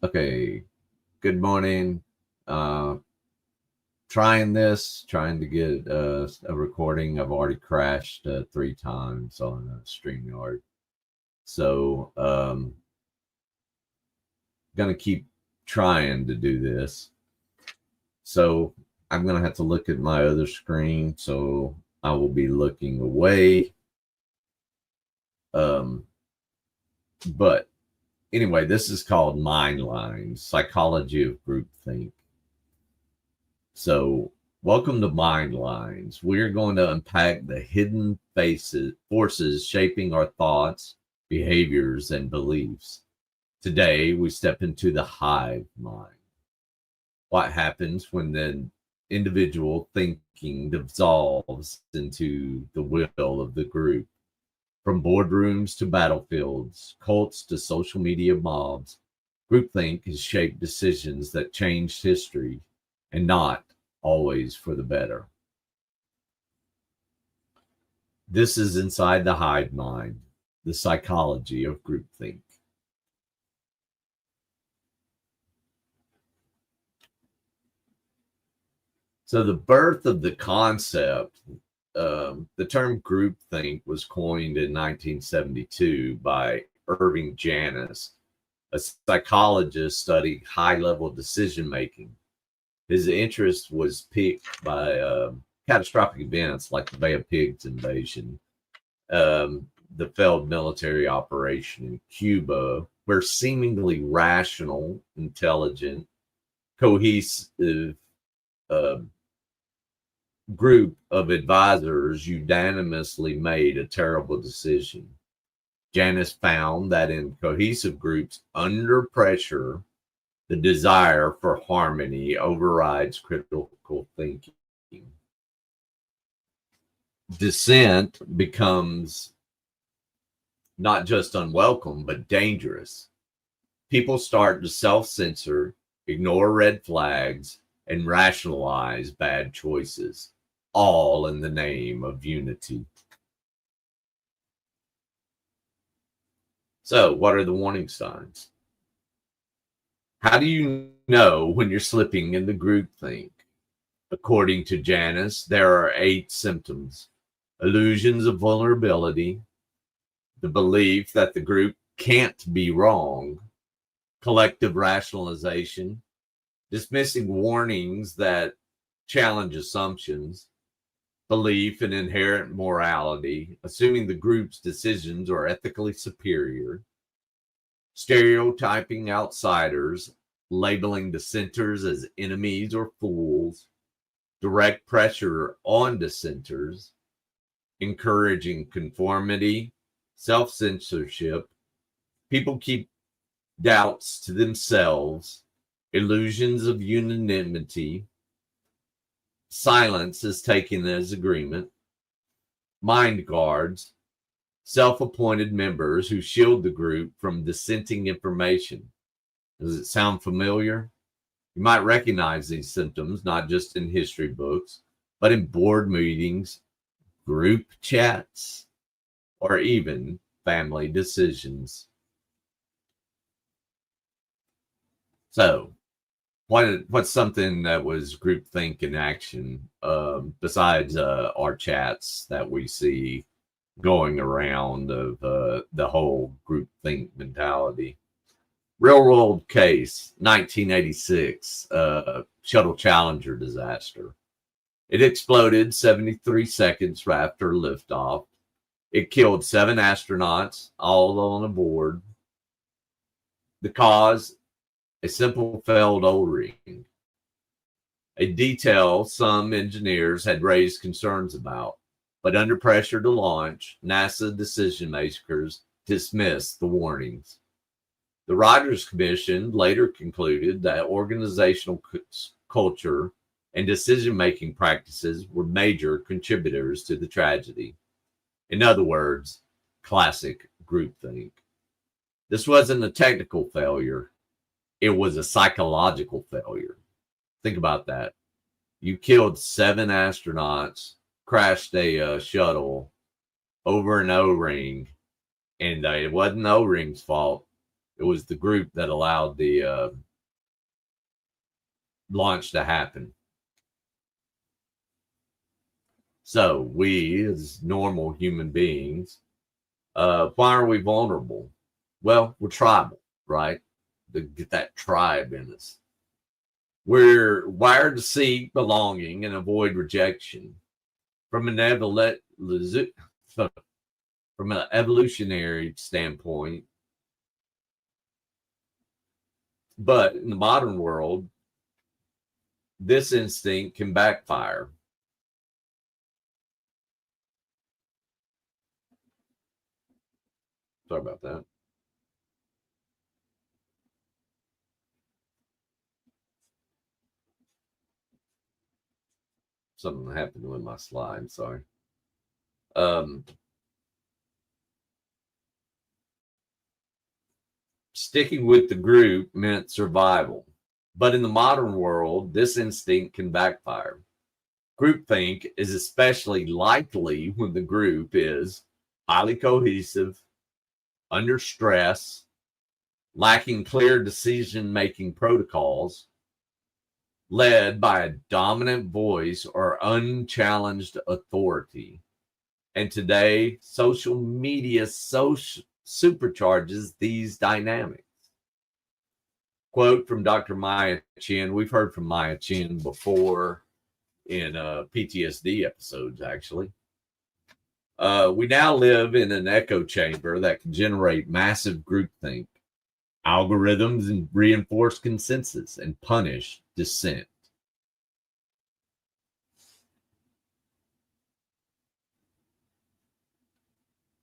Okay, good morning. Uh, trying to get a recording. I've already crashed 3 times on StreamYard. So, gonna keep trying to do this. So, I'm gonna have to look at my other screen. So, I will be looking away. Um, but anyway, this is called Mindlines, Psychology of Groupthink. So, welcome to Mindlines. We're going to unpack the hidden forces shaping our thoughts, behaviors, and beliefs. Today, we step into the hive mind. What happens when the individual thinking dissolves into the will of the group? From boardrooms to battlefields, cults to social media mobs, groupthink has shaped decisions that changed history, and not always for the better. This is Inside the Hive Mind, the psychology of groupthink. So, the birth of the concept, the term groupthink was coined in 1972 by Irving Janis, a psychologist studying high level decision making. His interest was piqued by catastrophic events like the Bay of Pigs invasion, the failed military operation in Cuba, where seemingly rational, intelligent, cohesive uh, group of advisors unanimously made a terrible decision. Janice found that in cohesive groups under pressure, the desire for harmony overrides critical thinking. Dissent becomes not just unwelcome, but dangerous. People start to self censor, ignore red flags, and rationalize bad choices, all in the name of unity. So, what are the warning signs? How do you know when you're slipping into groupthink? According to Janice, there are 8 symptoms: illusions of vulnerability, the belief that the group can't be wrong, collective rationalization, dismissing warnings that challenge assumptions, belief in inherent morality, assuming the group's decisions are ethically superior, stereotyping outsiders, labeling dissenters as enemies or fools, direct pressure on dissenters, encouraging conformity, self censorship. People keep doubts to themselves, illusions of unanimity, silence is taken as agreement, mind guards, self appointed members who shield the group from dissenting information. Does it sound familiar? You might recognize these symptoms not just in history books, but in board meetings, group chats, or even family decisions. So, what's something that was groupthink in action besides our chats that we see going around of the whole groupthink mentality? Real world case, 1986, Shuttle Challenger disaster. It exploded 73 seconds after liftoff. It killed 7 astronauts, all on a board. The cause, a simple failed O-ring, a detail some engineers had raised concerns about. But under pressure to launch, NASA decision makers dismissed the warnings. The Rogers Commission later concluded that organizational culture and decision making practices were major contributors to the tragedy. In other words, classic groupthink. This wasn't a technical failure, it was a psychological failure. Think about that. You killed 7 astronauts, crashed a shuttle over an O ring, and it wasn't O ring's fault. It was the group that allowed the launch to happen. So we, as normal human beings, why are we vulnerable? Well, we're tribal, right? To get that tribe in us. We're wired to seek belonging and avoid rejection. From an evolutionary standpoint, but in the modern world, this instinct can backfire. Sorry about that. Something happened with my slide. Sorry. Sticking with the group meant survival. But in the modern world, this instinct can backfire. Groupthink is especially likely when the group is highly cohesive, under stress, lacking clear decision-making protocols, led by a dominant voice or unchallenged authority. And today, social media supercharges these dynamics. Quote from Dr. Maya Chin. We've heard from Maya Chin before in PTSD episodes, actually. We now live in an echo chamber that can generate massive groupthink, algorithms, and reinforce consensus and punish dissent.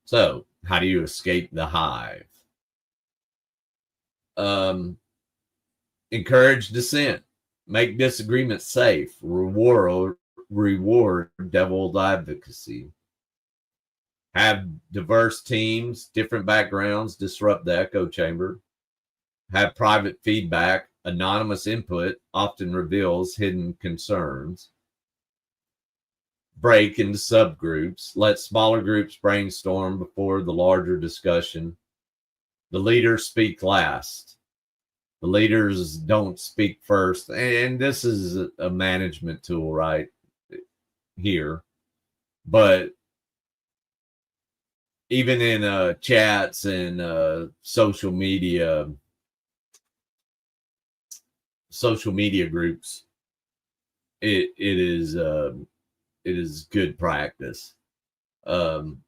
So, how do you escape the hive? Encourage dissent, make disagreement safe, reward devil's advocacy. Have diverse teams, different backgrounds, disrupt the echo chamber. Have private feedback, anonymous input often reveals hidden concerns. Break into subgroups, let smaller groups brainstorm before the larger discussion. The leaders speak last. The leaders don't speak first. And this is a management tool right here. But even in chats and social media groups, it is good practice. And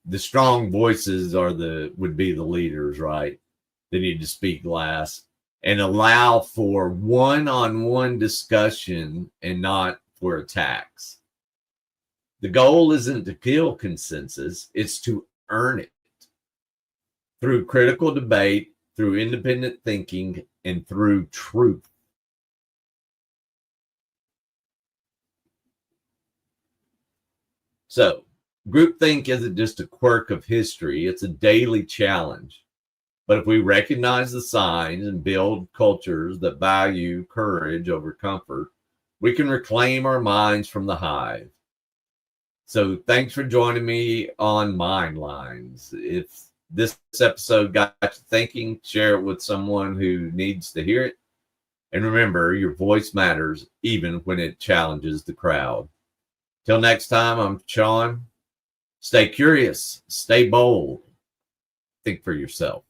the strong voices would be the leaders, right? They need to speak last and allow for one-on-one discussion and not for attacks. The goal isn't to kill consensus, it's to earn it through critical debate, through independent thinking, and through truth. So, groupthink isn't just a quirk of history, it's a daily challenge. But if we recognize the signs and build cultures that value courage over comfort, we can reclaim our minds from the hive. So thanks for joining me on Mindlines. If this episode got you thinking, share it with someone who needs to hear it. And remember, your voice matters even when it challenges the crowd. Till next time, I'm Sean. Stay curious, stay bold, think for yourself.